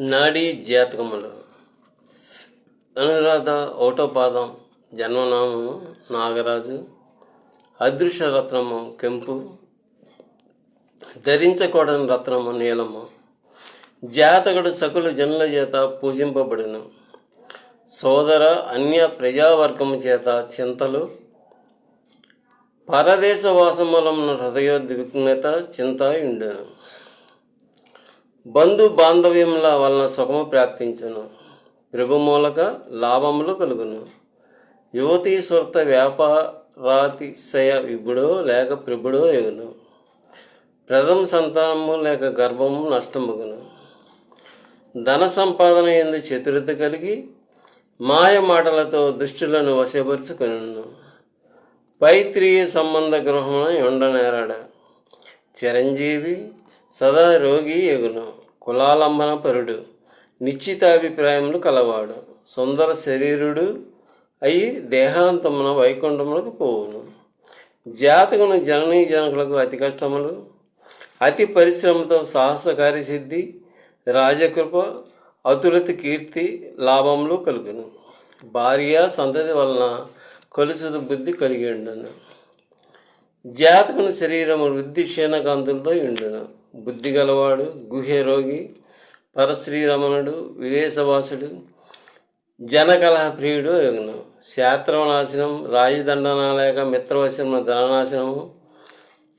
నాడీ జాతకములు. అనురాధ ఒకటో పాదం. జన్మనామము నాగరాజు. అదృశ్య రత్నము కెంపు. ధరించకూడని రత్నము నీలము. జాతకుడు సకుల జనుల చేత పూజింపబడును. సోదర అన్య ప్రజావర్గము చేత చింతలు. పరదేశవాసములమున హృదయోద్విగ్నత చింత ఉండును. బంధు బాంధవ్యముల వలన సుఖము ప్రాప్తించును. ప్రభు మూలక లాభములు కలుగును. యువతీ స్వర్త వ్యాపారాతిశయ విభుడో లేక ప్రభుడో ఎగును. ప్రథమ సంతానము లేక గర్భము నష్టమగును. ధన సంపాదన యందు చతురత కలిగి మాయ మాటలతో దుష్టులను వశపరుచుకొనును. పైత్రీయ సంబంధ గృహమున ఉండనేరాడ. చిరంజీవి సదా రోగి ఎగును. కులాలంబన పరుడు. నిశ్చితాభిప్రాయములు కలవాడు. సుందర శరీరుడు అయి దేహాంతమున వైకుంఠములకు పోవును. జాతకును జననీ జనకులకు అతి కష్టములు. అతి పరిశ్రమతో సాహస కార్యసిద్ధి, రాజకృప, అతులతి కీర్తి, లాభములు కలుగును. భార్య సంతతి వలన కలుసుదు బుద్ధి కలిగి ఉండును. జాతకుని శరీరము వృద్ధి క్షీణకాంతులతో ఉండును. బుద్ధి గలవాడు గుహ్య రోగి, పరశ్రీరమణుడు, విదేశవాసుడు, జనకలహ ప్రియుడు ఎగును. శాస్త్రనాశనం, రాజదండన లేక మిత్రవశమున ధననాశనము,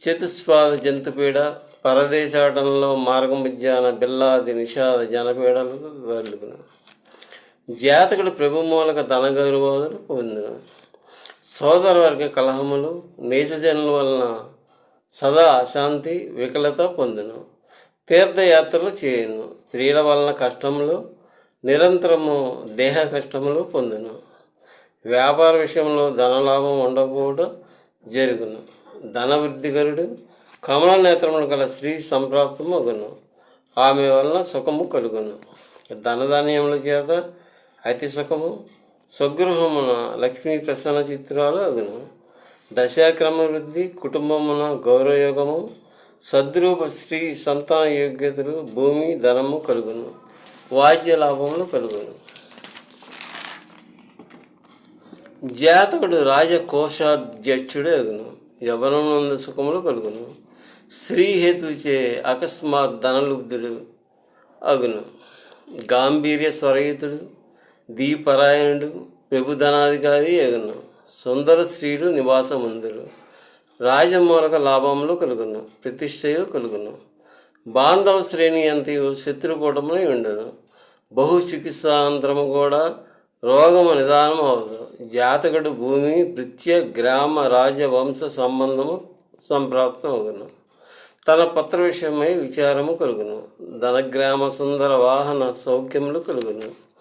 చతుస్పాద జంతుపీడ, పరదేశాటంలో మార్గమధ్యాన బిల్లాది నిషాద జనపీడలు కలుగును. జాతకుడు ప్రభు మూలక ధన గౌరవాదులు పొందును. సోదరవర్గ కలహములు, నీచజనుల వలన సదా అశాంతి, వికలత పొందును. తీర్థయాత్రలు చేయును. స్త్రీల వలన కష్టములు, నిరంతరము దేహ కష్టములు పొందును. వ్యాపార విషయంలో ధనలాభం ఉండకపోవడం జరుగును. ధనవృద్ధికరుడు, కమల నేత్రములు గల స్త్రీ సంప్రాప్తము అగును. ఆమె వలన సుఖము కలుగును. ధనధాన్యముల చేత అతి సుఖము. స్వగృహమున లక్ష్మీ ప్రసన్న చిత్రాలు అగును. దశాక్రమ వృద్ధి, కుటుంబమున గౌరవయోగము, సద్రూప స్త్రీ సంతాన యోగ్యతలు, భూమి ధనము కలుగును. వాద్య లాభములు కలుగును. జాతకుడు రాజకోశాధ్యక్షుడు అగును. యవనమునందు సుఖములు కలుగును. స్త్రీ హేతుచే అకస్మాత్ ధనలుబ్ధుడు అగును. గాంభీర్య స్వరయుతుడు, దీపరాయణుడు, ప్రభుధనాధికారి అగును. సుందర స్త్రీలు నివాసముందులు. రాజమూలక లాభములు కలుగును. ప్రతిష్టయు కలుగును. బాంధవ శ్రేణి అంతయు శత్రుకూటమునై ఉండును. బహు చికిత్సాంతరము కూడా రోగము నిదానము అవదు. జాతకుడు భూమి, భృత్య, గ్రామ, రాజవంశ సంబంధము సంప్రాప్తం అగును. తన పత్ర విషయమై విచారము కలుగును. ధనగ్రామ సుందర వాహన సౌఖ్యములు కలుగును.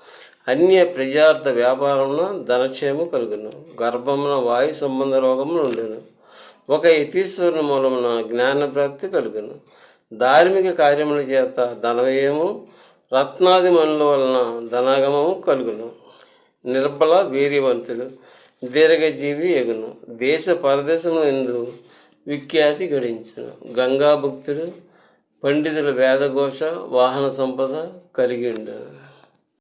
అన్య ప్రజార్థ వ్యాపారమున ధనక్షేము కలుగును. గర్భమున వాయు సంబంధ రోగములు ఉండును. ఒక యతీశ్వరుని మూలమున జ్ఞానప్రాప్తి కలుగును. ధార్మిక కార్యముల చేత ధనవ్యయము, రత్నాది మనుల వలన ధనాగమము కలుగును. నిర్బల వీర్యవంతుడు, దీర్ఘజీవి ఎగును. దేశ పరదేశముల యందు విఖ్యాతి గడించును. గంగాభక్తుడు, పండితుల వేదఘోష, వాహన సంపద కలిగి ఉండును.